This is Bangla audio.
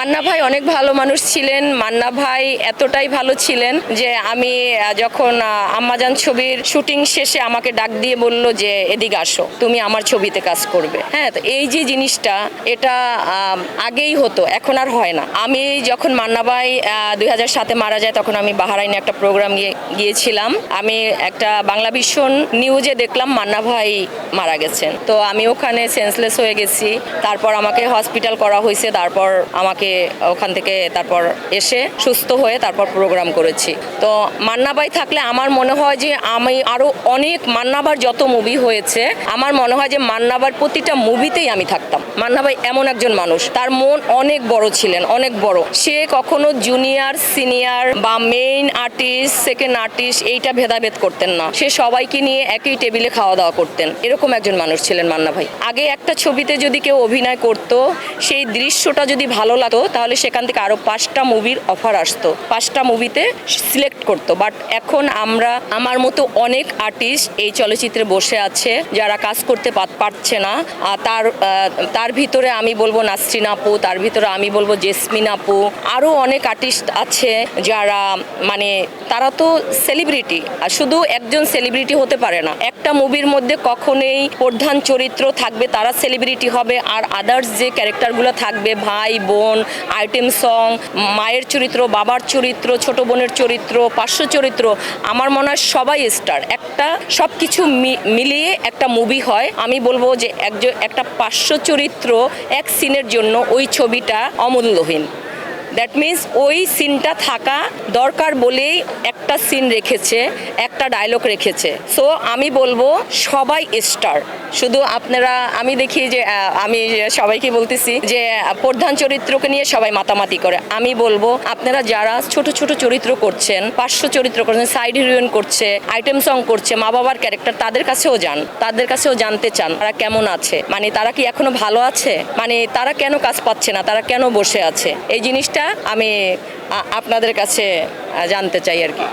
মান্না ভাই অনেক ভালো মানুষ ছিলেন। মান্না ভাই এতটাই ভালো ছিলেন যে আমি যখন আম্মাজান ছবির শুটিং শেষে আমাকে ডাক দিয়ে বলল যে এদিকে আসো, তুমি আমার ছবিতে কাজ করবে। হ্যাঁ, তো এই যে জিনিসটা এটা আগেই হতো, এখন আর হয় না। আমি যখন মান্না ভাই 2007-এ মারা যায় তখন আমি বাহারাইনে একটা প্রোগ্রাম গিয়েছিলাম। আমি একটা বাংলা ভিশন নিউজে দেখলাম মান্না ভাই মারা গেছেন। তো আমি ওখানে সেন্সলেস হয়ে গেছি। তারপর আমাকে হসপিটাল করা হয়েছে, তারপর আমাকে ওখান থেকে তারপর এসে সুস্থ হয়ে তারপর প্রোগ্রাম করেছি। তো মান্না ভাই থাকলে আমার মনে হয় যে আমি আরো অনেক মান্না ভাইয়ের যত মুভি হয়েছে আমার মনে হয় যে মান্না ভাইয়ের প্রতিটা মুভিতেই আমি থাকতাম। মান্না ভাই এমন একজন মানুষ, তার মন অনেক বড় ছিলেন, অনেক বড়। সে কখনো জুনিয়র সিনিয়র বা মেইন আর্টিস্ট সেকেন্ড আর্টিস্ট এইটা ভেদাভেদ করতেন না। সে সবাইকে নিয়ে একই টেবিলে খাওয়া দাওয়া করতেন, এরকম একজন মানুষ ছিলেন মান্না ভাই। আগে একটা ছবিতে যদি কেউ অভিনয় করত, সেই দৃশ্যটা যদি ভালো লাগতো তাহলে সেখান থেকে আরো 5টা মুভির অফার আসতো, 5টা মুভিতে সিলেক্ট করতো। বাট এখন আমার মতো অনেক আর্টিস্ট এই চলচ্চিত্রে বসে আছে যারা কাজ করতে পারছে না। তার ভিতরে আমি বলবো নাসরিন আপু, তার ভিতরে আমি বলবো জেসমিন আপু, আরো অনেক আর্টিস্ট আছে যারা মানে তারা তো সেলিব্রিটি। আর শুধু একজন সেলিব্রিটি হতে পারে না, একটা মুভির মধ্যে কখনোই প্রধান চরিত্র থাকবে তারা সেলিব্রিটি হবে, আর আদার্স যে ক্যারেক্টারগুলো থাকবে ভাই বোন, আইটেম সং, মায়ের চরিত্র, বাবার চরিত্র, ছোট বোনের চরিত্র, পার্শ্ব চরিত্র, আমার মনে হয় সবাই স্টার। একটা সব কিছু মিলিয়ে একটা মুভি হয়। আমি বলবো যে একটা পার্শ্ব চরিত্র এক সিনের জন্য ওই ছবিটা অমূল্যহীন। দ্যাট মিনস ওই সিনটা থাকা দরকার বলেই একটা সিন রেখেছে, একটা ডায়লগ রেখেছে। সো আমি বলবো সবাই স্টার। শুধু আপনারা, আমি দেখি যে আমি সবাইকে বলতেছি যে প্রধান চরিত্রকে নিয়ে সবাই মাতামাতি করে। আমি বলবো আপনারা যারা ছোট ছোট চরিত্র করছেন, পার্শ্ব চরিত্র করছেন, সাইড হিরোইন করছে, আইটেম সং করছে, মা বাবার ক্যারেক্টার, তাদের কাছেও যান, তাদের কাছেও জানতে চান তারা কেমন আছে, মানে তারা কি এখনো ভালো আছে, মানে তারা কেন কাজ পাচ্ছে না, তারা কেন বসে আছে। এই জিনিসটা আমি আপনাদের কাছে জানতে চাই আর কি।